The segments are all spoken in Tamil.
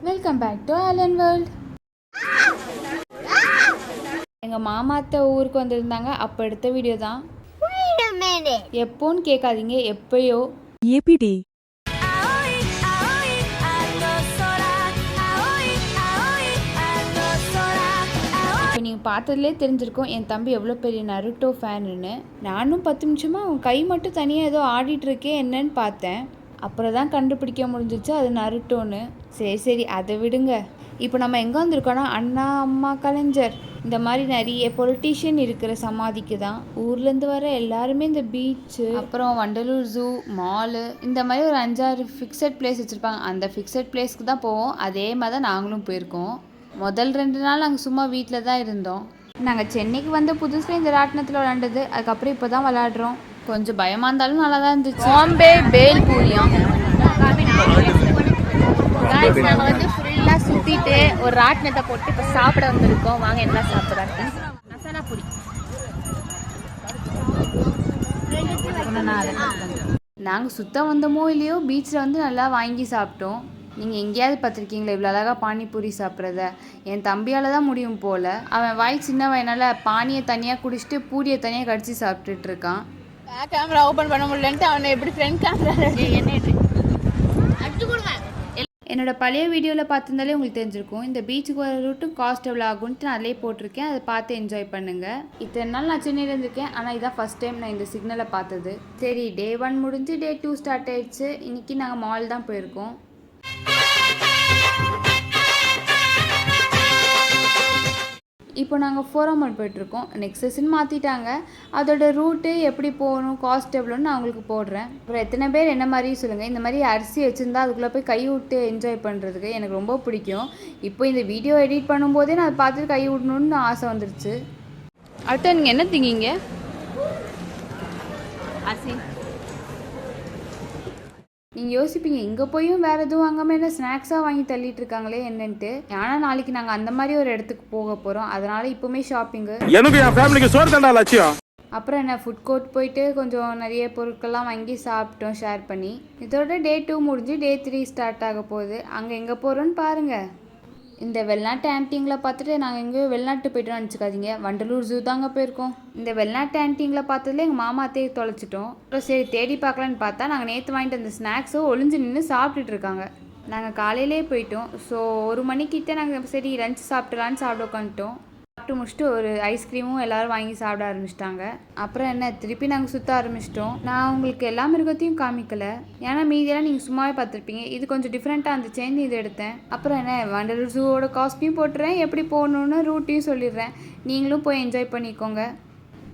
Welcome back to Alan world. எங்கள் மாமாத்த ஊருக்கு வந்திருந்தாங்க, அப்போ எடுத்த வீடியோ தான். எப்போன்னு கேட்காதீங்க, எப்பயோ. ஏபிடி இப்போ நீங்கள் பார்த்ததுலே தெரிஞ்சிருக்கோம் என் தம்பி எவ்வளோ பெரிய நருட்டோ ஃபேனுன்னு. நானும் 10 நிமிஷமாக அவன் கை மட்டும் தனியாக ஏதோ ஆடிட்டுருக்கே என்னன்னு பார்த்தேன். அப்புறம் தான் கண்டுபிடிக்க முடிஞ்சிச்சு அது நருட்டோன்னு. சரி அதை விடுங்க. இப்போ நம்ம எங்கே வந்திருக்கோன்னா அண்ணா அம்மா கலைஞர் இந்த மாதிரி நிறைய பொலிட்டீஷியன் இருக்கிற சமாதிக்கு தான். ஊர்லேருந்து வர எல்லாருமே இந்த பீச்சு, அப்புறம் வண்டலூர் ஜூ, மாலு, இந்த மாதிரி ஒரு 5-6 ஃபிக்ஸட் பிளேஸ் வச்சுருப்பாங்க. அந்த ஃபிக்ஸட் பிளேஸ்க்கு தான் போவோம். அதே மாதிரி தான் நாங்களும் போயிருக்கோம். முதல் 2 நாள் நாங்கள் சும்மா வீட்டில் தான் இருந்தோம். நாங்கள் சென்னைக்கு வந்த புதுசில் இந்த ராட்டினத்தில் விளாண்டது, அதுக்கப்புறம் இப்போ தான் விளாடுறோம். கொஞ்சம் பயமாக இருந்தாலும் நல்லா தான் இருந்துச்சு. பாம்பே பேல்பூரியம் நாங்கள் வந்து ஃபுல்லாக சுற்றிட்டு ஒரு ராட்டினத்தை போட்டு இப்போ சாப்பிட வந்திருக்கோம். வாங்க என்ன சாப்பிட்றாங்க. மசாலா பூரி நாங்கள் சுத்தம் வந்தோமோ இல்லையோ பீச்சில் வந்து நல்லா வாங்கி சாப்பிட்டோம். நீங்கள் எங்கேயாவது பார்த்துருக்கீங்களா இவ்வளோ அழகாக பானிபூரி சாப்பிட்றத? என் தம்பியால் தான் முடியும் போல். அவன் வாய் சின்ன வயனால் பானியை தனியாக குடிச்சிட்டு பூரியை தனியாக கடிச்சு சாப்பிட்டுட்டு இருக்கான். கேமரா ஓப்பன் பண்ண முடியலன்ட்டு அவனை எப்படி ஃப்ரெண்ட் கேமரா என்னோட பழைய வீடியோவில் பார்த்துருந்தாலே உங்களுக்கு தெரிஞ்சிருக்கும். இந்த பீச்சுக்கு வர ரூட்டும் காஸ்ட் எவ்வளோ ஆகும்ன்ட்டு நான் அதிலே போட்டிருக்கேன். அதை பார்த்து என்ஜாய் பண்ணுங்கள். இத்தனை நாள் நான் சென்னையில் இருந்திருக்கேன், ஆனால் இதான் ஃபஸ்ட் டைம் நான் இந்த சிக்னலை பார்த்தது. சரி, டே 1 முடிஞ்சு டே 2 ஸ்டார்ட் ஆயிடுச்சு. இன்றைக்கி நாங்கள் மால் தான் போயிருக்கோம். இப்போ நாங்கள் 4 மணி போயிட்டுருக்கோம். நெக்ஸ்ட் செஷன் மாற்றிட்டாங்க. அதோட ரூட்டு எப்படி போகணும், காஸ்ட் எவ்வளோன்னு நான் உங்களுக்கு போடுறேன். அப்புறம் எத்தனை பேர் என்ன மாதிரி சொல்லுங்கள். இந்த மாதிரி அரிசி வச்சுருந்தா அதுக்குள்ளே போய் கை விட்டு என்ஜாய் பண்ணுறதுக்கு எனக்கு ரொம்ப பிடிக்கும். இப்போ இந்த வீடியோ எடிட் பண்ணும்போதே நான் அதை பார்த்துட்டு கை விடணுன்னு ஆசை வந்துருச்சு. அடுத்த நீங்கள் என்ன திங்கிங்க? அரிசி. நீங்கள் யோசிப்பீங்க இங்கே போயும் வேறு எதுவும் வாங்காமல் என்ன ஸ்நாக்ஸாக வாங்கி தள்ளிட்டு இருக்காங்களே என்னன்ட்டு. ஆனால் நாளைக்கு நாங்கள் அந்த மாதிரி ஒரு இடத்துக்கு போக போகிறோம். அதனால் இப்போவுமே ஷாப்பிங்கு. எனக்கு என் ஃபேமிலிக்கு சோறு தண்டா லட்சியம். அப்புறம் என்ன ஃபுட் கோர்ட் போயிட்டு கொஞ்சம் நிறைய பொருட்கள்லாம் வாங்கி சாப்பிட்டோம் ஷேர் பண்ணி. இதோட டே 2 முடிஞ்சு டே 3 ஸ்டார்ட் ஆக போகுது. அங்கே எங்கே போகிறோன்னு பாருங்கள். இந்த வெளிநாட்டு ஆன்டிங்கில் பார்த்துட்டு நாங்கள் எங்கேயோ வெளிநாட்டு போய்ட்டோம்னு நினச்சிக்காதீங்க. வண்டலூர் ஜூ தாங்க போயிருக்கோம். இந்த வெளிநாட்டு ஆன்டிங்கில் பார்த்ததுல எங்கள் மாமா அத்தையை தொலைச்சிட்டோம். அப்புறம் சரி தேடி பார்க்கலான்னு பார்த்தா நாங்கள் நேற்று வாங்கிட்டு அந்த ஸ்நாக்ஸோ ஒளிஞ்சு நின்று சாப்பிட்டுட்டு இருக்காங்க. நாங்கள் காலையிலே போயிட்டோம். ஸோ 1 மணிக்கிட்ட நாங்கள் சரி லஞ்ச் சாப்பிடலான்னு சாப்பிட உட்காந்துட்டோம். சாப்பிட்டு முடிச்சுட்டு ஒரு ஐஸ்கிரீமும் எல்லோரும் வாங்கி சாப்பிட ஆரம்பிச்சிட்டாங்க. அப்புறம் என்ன திருப்பி நாங்கள் சுற்ற ஆரம்பிச்சிட்டோம். நான் உங்களுக்கு எல்லா மிருகத்தையும் காமிக்கலை, ஏன்னா மீதியெல்லாம் நீங்கள் சும்மாவே பார்த்துருப்பீங்க. இது கொஞ்சம் டிஃப்ரெண்ட்டாக இருந்துச்சேன்னு இது எடுத்தேன். அப்புறம் என்ன வண்டலூர் ஜூவோட காஸ்ட்டையும் போட்டுறேன், எப்படி போகணுன்னு ரூட்டையும் சொல்லிடுறேன். நீங்களும் போய் என்ஜாய் பண்ணிக்கோங்க.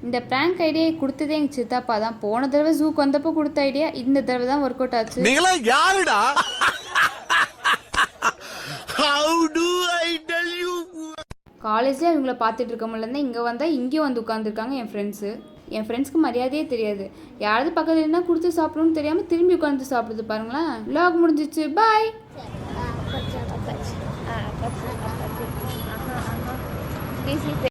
இந்த ப்ராங்க் ஐடியா கொடுத்ததே எங்கள் சித்தாப்பா தான். போன தடவை ஜூக்கு வந்தப்போ கொடுத்த ஐடியா இந்த தடவை தான் ஒர்க் அவுட் ஆச்சு. காலேஜில் இவங்களை பார்த்துட்டு இருக்க முடியல, இங்கே வந்தால் இங்கேயும் வந்து உட்காந்துருக்காங்க என் ஃப்ரெண்ட்ஸு. என் ஃப்ரெண்ட்ஸ்க்கு மரியாதையே தெரியாது. யாராவது பக்கத்தில் இருந்தால் கொடுத்து சாப்பிடணும்னு தெரியாமல் திரும்பி உட்காந்து சாப்பிடுது பாருங்களேன். vlog முடிஞ்சிச்சு, பாய்.